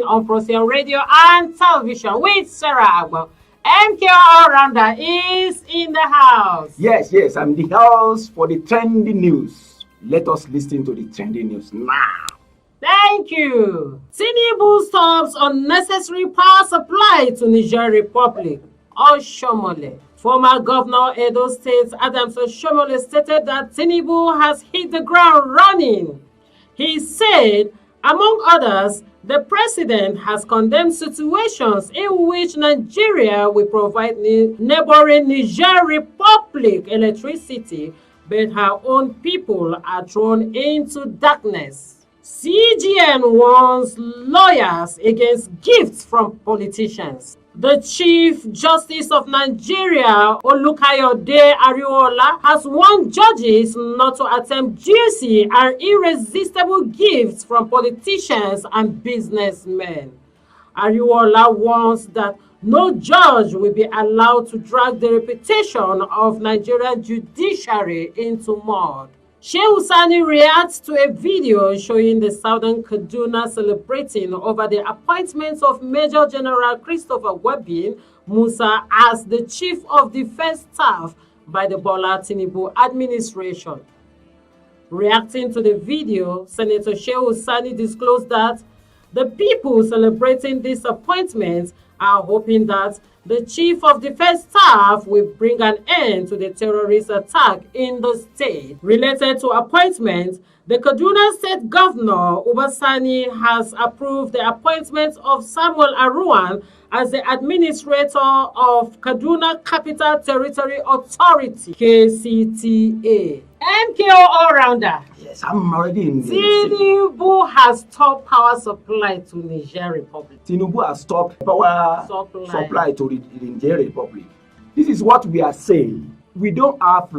on Procyon Radio and Television with Sarah Agbo. MK All-Rounder is in the house. Yes, I'm the house for the trending news. Let us listen to the trending news now. Thank you. Tinubu stops unnecessary power supply to Niger Republic. Oshomole. Former Governor Edo State Adams Oshomole stated that Tinubu has hit the ground running. He said, among others, the president has condemned situations in which Nigeria will provide neighboring Niger Republic electricity, but her own people are thrown into darkness. CGN warns lawyers against gifts from politicians. The Chief Justice of Nigeria, Olukayode Ariola, has warned judges not to attempt juicy and irresistible gifts from politicians and businessmen. Ariola warns that no judge will be allowed to drag the reputation of Nigerian judiciary into mud. Shehu Sani reacts to a video showing the southern Kaduna celebrating over the appointment of Major General Christopher Webin Musa as the Chief of Defense Staff by the Bola Tinubu administration. Reacting to the video, Senator Shehu Sani disclosed that the people celebrating this appointment are hoping that the Chief of Defense Staff will bring an end to the terrorist attack in the state. Related to appointments, the Kaduna State Governor, Ubasani, has approved the appointment of Samuel Aruan as the Administrator of Kaduna Capital Territory Authority, KCTA. MKO All-Rounder. Yes, I'm already in the Tinubu has stopped power supply to Niger Republic. Tinubu has stopped power supply to the Niger Republic. This is what we are saying. We don't have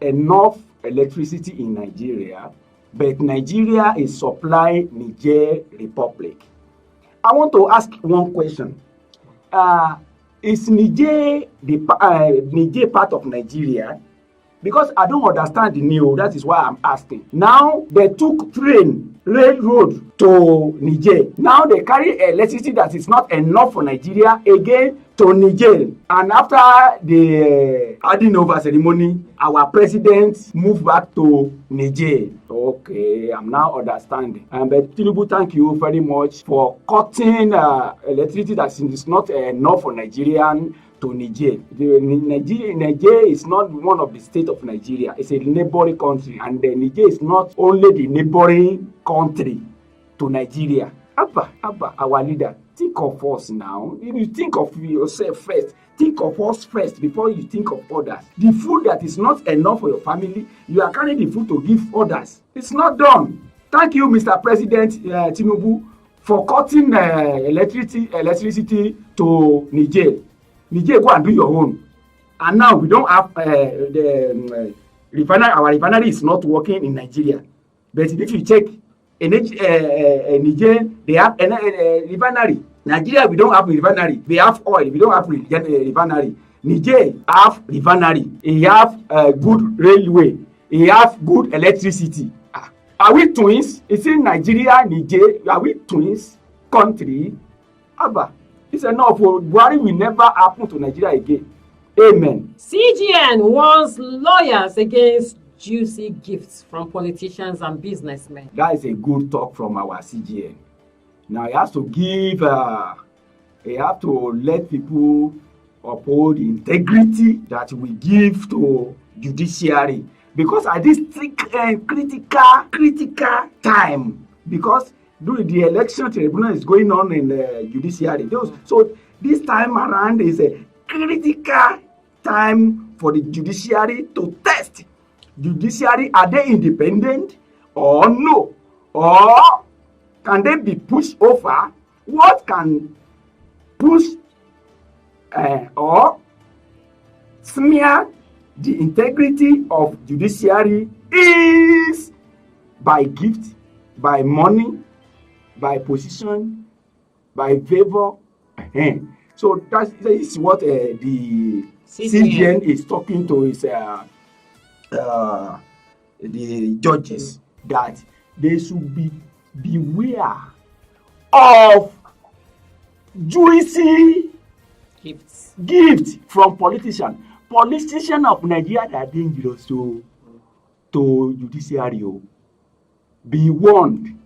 enough electricity in Nigeria, but Nigeria is supplying Niger Republic. I want to ask one question. Is Niger Niger part of Nigeria? Because I don't understand the new, that is why I'm asking. Now they took railroad to Niger. Now they carry electricity that is not enough for Nigeria again to Niger. And after the handing over ceremony, our president moved back to Niger. Okay, I'm now understanding. But Tinubu, thank you very much for cutting electricity that is not enough for Nigerian to Niger. Niger is not one of the states of Nigeria. It's a neighboring country, and Niger is not only the neighboring country to Nigeria. Abba, our leader, think of us now. You think of yourself first. Think of us first before you think of others. The food that is not enough for your family, you are carrying the food to give others. It's not done. Thank you, Mr. President Tinubu, for cutting electricity to Niger. Niger, go and do your own. And now we don't have the refinery. Our refinery is not working in Nigeria. But if you check Niger, they have a refinery. Nigeria, we don't have a refinery. We have oil. We don't have a refinery. Niger have refinery. He have good railway. He have good electricity. Are we twins? Is it Nigeria, Niger? Are we twins? Country? Abba. It's enough. Buhari will never happen to Nigeria again. Amen. CGN warns lawyers against juicy gifts from politicians and businessmen. That is a good talk from our CGN. Now he has to give, he have to let people uphold the integrity that we give to judiciary. Because at this critical time, because during the election tribunal is going on in the judiciary. So this time around is a critical time for the judiciary to test. Judiciary, are they independent or no? Or can they be pushed over? What can push or smear the integrity of judiciary is by gift, by money, by position, by favor. So that is what the CGN is talking to his the judges, that they should beware of juicy gift from politicians. Politicians of Nigeria are dangerous to judiciary. Be warned.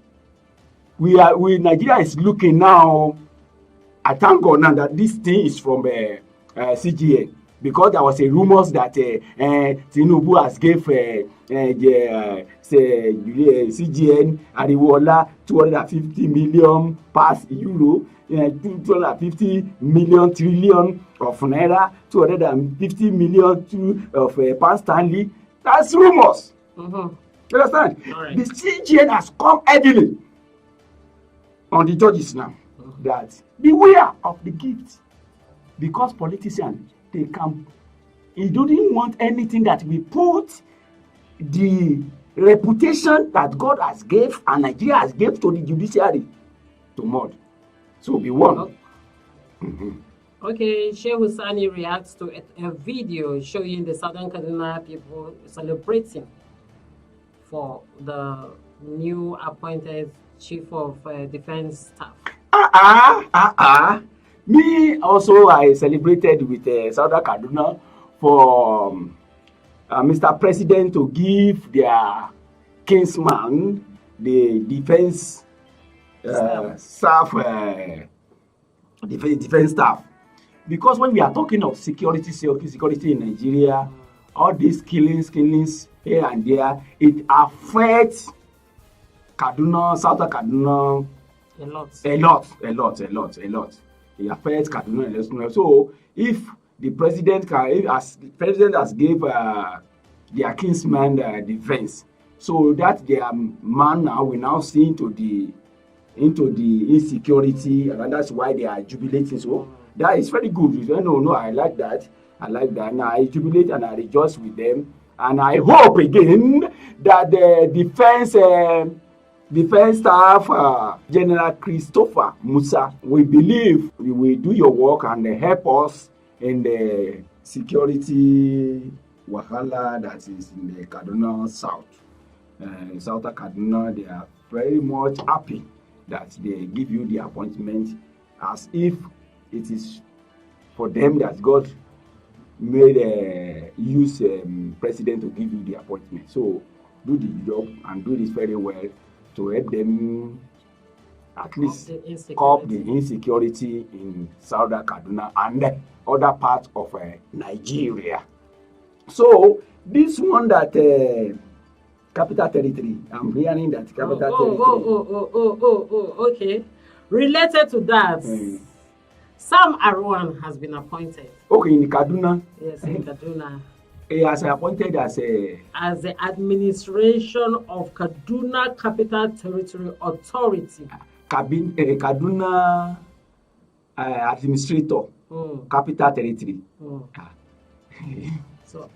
Nigeria is looking now. I thank God now that this thing is from CGN, because there was a rumors that Tinubu has gave CGN Ariwola 250 million past euro, 250 million trillion of naira, 250 million of pound sterling. That's rumors. Mm-hmm. You understand? Right. The CGN has come heavily on the judges now, that beware of the gift, because politicians, he doesn't want anything that will put the reputation that God has gave and Nigeria has gave to the judiciary to mud. So be warned. Oh. Mm-hmm. Okay, Shehu Sani reacts to a video showing the Southern Kaduna people celebrating for the new appointed Chief of Defense Staff. Me also, I celebrated with Southern Kaduna for Mr. President to give their kinsman the defense staff, defense staff. Because when we are talking of security in Nigeria, all these killings here and there, it affects Kaduna, Southern Kaduna a lot. It affects Kaduna a lot. So if the president has gave their kinsman defense, so that their man now will now see into the insecurity, and that's why they are jubilating. So that is very good. No, I like that. And I jubilate and I rejoice with them. And I hope again that the defense staff, General Christopher Musa, we believe you will do your work and help us in the security wahala that is in the Kaduna South. Southern Kaduna, they are very much happy that they give you the appointment, as if it is for them that God made use president to give you the appointment. So do the job and do this very well to help them at least curb the insecurity in Southern Kaduna and other parts of Nigeria. So this one that Capital Territory, I'm hearing that Capital Territory. Okay. Related to that, Sam Arwan has been appointed. Okay, in Kaduna. Yes, in Kaduna. He has appointed as the administration of Kaduna Capital Territory Authority. Kaduna administrator, Capital Territory. So.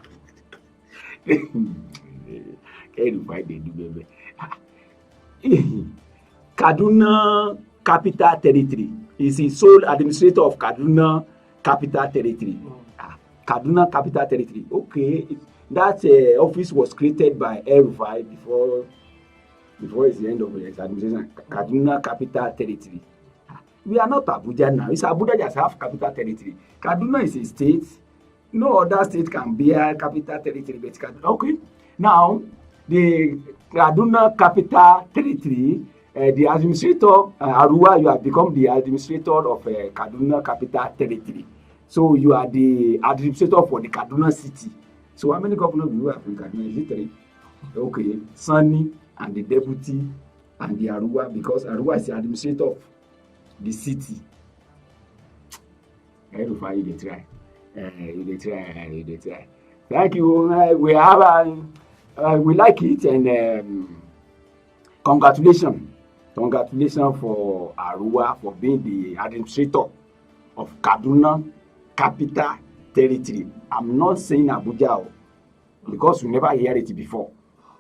Kaduna Capital Territory is the sole administrator of Kaduna Capital Territory. Kaduna Capital Territory. Okay, that office was created by El-Rufai before it's the end of his administration. Kaduna Capital Territory. We are not Abuja now. It's Abuja just have capital territory. Kaduna is a state. No other state can bear capital territory but Kaduna. Okay, now the Kaduna Capital Territory, the administrator, Aruwa, you have become the administrator of Kaduna Capital Territory. So you are the administrator for the Kaduna city. So how many governors do you have in Kaduna? Is it 3? Okay, Sani and the deputy and the Aruwa, because Aruwa is the administrator of the city. Everybody they try. They try. Thank you. We have we like it, and congratulations for Aruwa for being the administrator of Kaduna Capital Territory. I'm not saying Abuja because we never hear it before.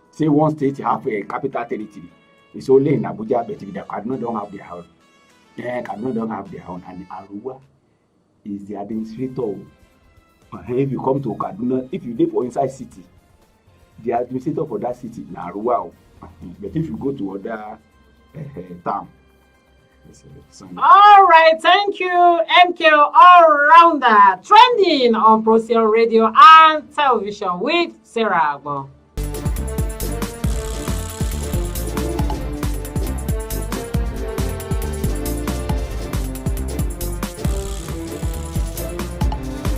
Say one state have a capital territory. It's only in Abuja, but the Kaduna don't have their own. Kaduna don't have their own, and Aruwa is the administrator. If you come to Kaduna, if you live inside city, the administrator for that city na Aruwa. But if you go to other town, All right, thank you, MK All-Rounder, trending on Procyon Radio and Television with Sarah Agbon.